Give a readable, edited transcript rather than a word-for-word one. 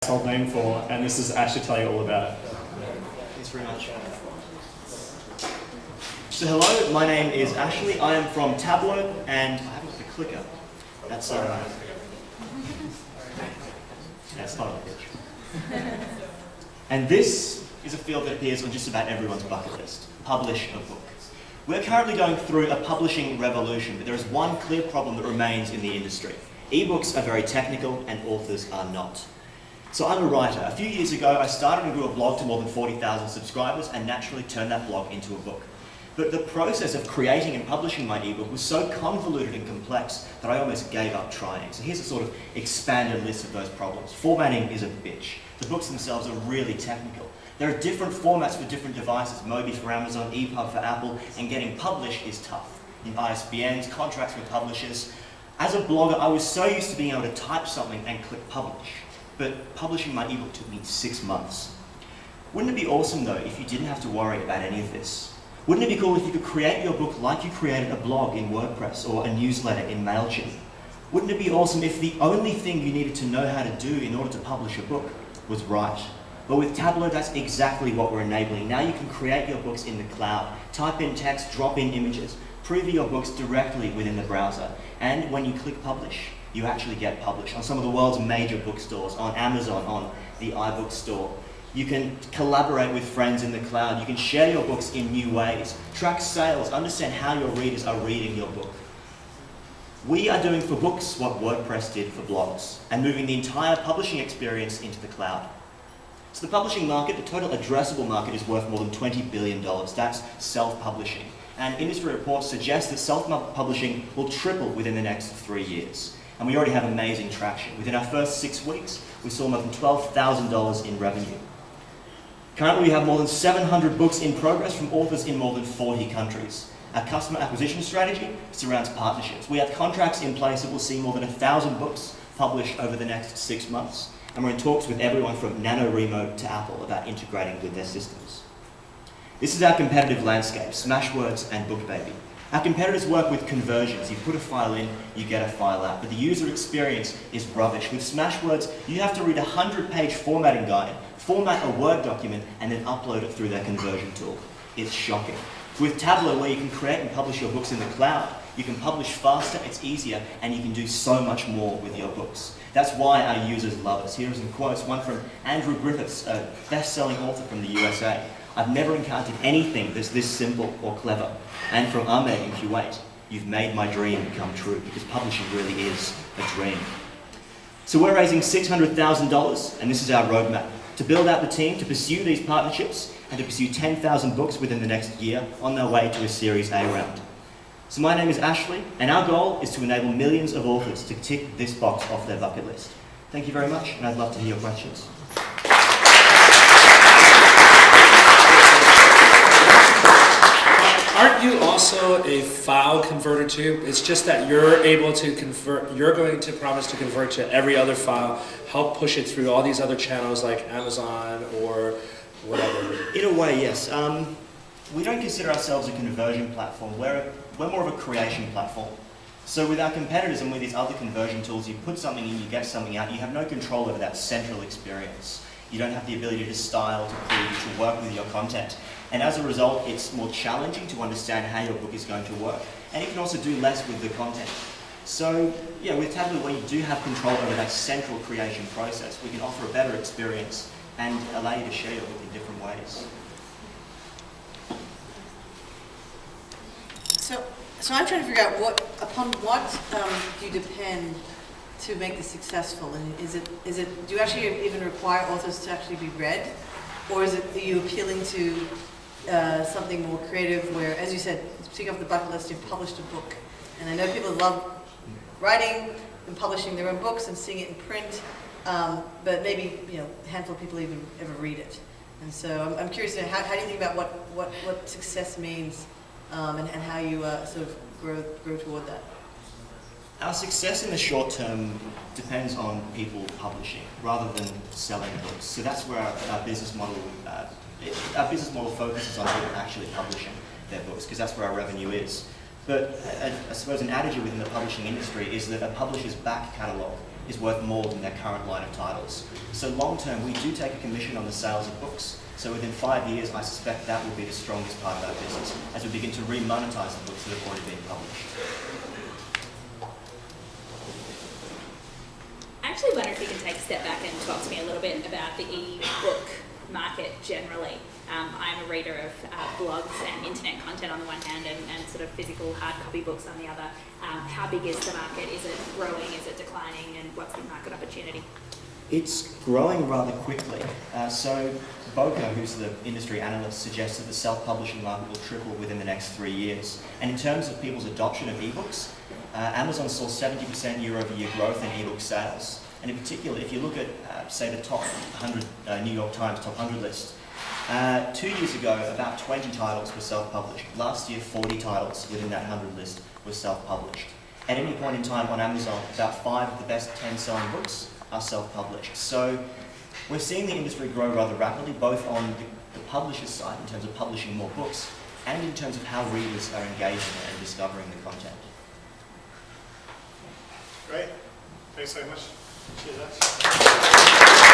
household name for, and this is Ash to tell you all about it. Thanks very much. So hello, my name is Ashley. I am from Tablo, and I haven't got the clicker. That's that's not a pitch. And this is a field that appears on just about everyone's bucket list: publish a book. We're currently going through a publishing revolution, but there is one clear problem that remains in the industry. Ebooks are very technical and authors are not. So I'm a writer. A few years ago, I started and grew a blog to more than 40,000 subscribers and naturally turned that blog into a book. But the process of creating and publishing my ebook was so convoluted and complex that I almost gave up trying. So here's a sort of expanded list of those problems. Formatting is a bitch. The books themselves are really technical. There are different formats for different devices, Mobi for Amazon, EPUB for Apple, and getting published is tough. In ISBNs, contracts with publishers. As a blogger, I was so used to being able to type something and click publish, but publishing my ebook took me 6 months. Wouldn't it be awesome though if you didn't have to worry about any of this? Wouldn't it be cool if you could create your book like you created a blog in WordPress or a newsletter in MailChimp? Wouldn't it be awesome if the only thing you needed to know how to do in order to publish a book was write? But with Tablo, that's exactly what we're enabling. Now you can create your books in the cloud, type in text, drop in images, preview your books directly within the browser. And when you click publish, you actually get published on some of the world's major bookstores, on Amazon, on the iBook store. You can collaborate with friends in the cloud. You can share your books in new ways, track sales, understand how your readers are reading your book. We are doing for books what WordPress did for blogs, and moving the entire publishing experience into the cloud. So the publishing market, the total addressable market, is worth more than $20 billion. That's self-publishing. And industry reports suggest that self-publishing will triple within the next 3 years. And we already have amazing traction. Within our first 6 weeks, we saw more than $12,000 in revenue. Currently, we have more than 700 books in progress from authors in more than 40 countries. Our customer acquisition strategy surrounds partnerships. We have contracts in place that will see more than 1,000 books published over the next 6 months. And we're in talks with everyone from NaNoWriMo to Apple about integrating with their systems. This is our competitive landscape: Smashwords and BookBaby. Our competitors work with conversions. You put a file in, you get a file out. But the user experience is rubbish. With Smashwords, you have to read a 100-page formatting guide, format a Word document, and then upload it through their conversion tool. It's shocking. With Tablo, where you can create and publish your books in the cloud, you can publish faster, it's easier, and you can do so much more with your books. That's why our users love us. Here are some quotes, one from Andrew Griffiths, a best-selling author from the USA. "I've never encountered anything that's this simple or clever." And from Ahmed in Kuwait, "You've made my dream come true," because publishing really is a dream. So we're raising $600,000, and this is our roadmap: to build out the team, to pursue these partnerships, and to pursue 10,000 books within the next year on their way to a Series A round. So my name is Ashley, and our goal is to enable millions of authors to tick this box off their bucket list. Thank you very much, and I'd love to hear your questions. Aren't you also a file converter too? It's just that you're able to convert, you're going to promise to convert to every other file, help push it through all these other channels like Amazon or whatever. In a way, yes. We don't consider ourselves a conversion platform. We're more of a creation platform. So with our competitors and with these other conversion tools, you put something in, you get something out, you have no control over that central experience. You don't have the ability to style, to preview, to work with your content. And as a result, it's more challenging to understand how your book is going to work. And you can also do less with the content. So yeah, with Tablo, where you do have control over that central creation process, we can offer a better experience and allow you to share your book in different ways. So I'm trying to figure out upon what do you depend to make this successful? And do you actually even require authors to actually be read, or are you appealing to something more creative, where, as you said, speaking of the bucket list, you've published a book, and I know people love writing and publishing their own books and seeing it in print, but maybe a handful of people even ever read it. And so I'm curious, how do you think about what success means, and how you sort of grow toward that? Our success in the short term depends on people publishing rather than selling books. So that's where our business model focuses on people actually publishing their books, because that's where our revenue is. But I suppose an adage within the publishing industry is that a publisher's back catalogue is worth more than their current line of titles. So long term, we do take a commission on the sales of books. So within 5 years, I suspect that will be the strongest part of our business as we begin to re-monetize the books that have already been published. I actually wonder if you can take a step back and talk to me a little bit about the e-book market generally. I'm a reader of blogs and internet content on the one hand and sort of physical hard copy books on the other. How big is the market? Is it growing? Is it declining? And what's the market opportunity? It's growing rather quickly. So Boca, who's the industry analyst, suggests that the self-publishing market will triple within the next 3 years. And in terms of people's adoption of ebooks, Amazon saw 70% year-over-year growth in ebook sales. And in particular, if you look at, say, the top 100 New York Times top 100 list, 2 years ago, about 20 titles were self-published. Last year, 40 titles within that 100 list were self-published. At any point in time on Amazon, about 5 of the best 10 selling books are self-published. So we're seeing the industry grow rather rapidly, both on the publisher's side, in terms of publishing more books, and in terms of how readers are engaging and discovering the content. Great. Thanks so much. Cheers, Ash.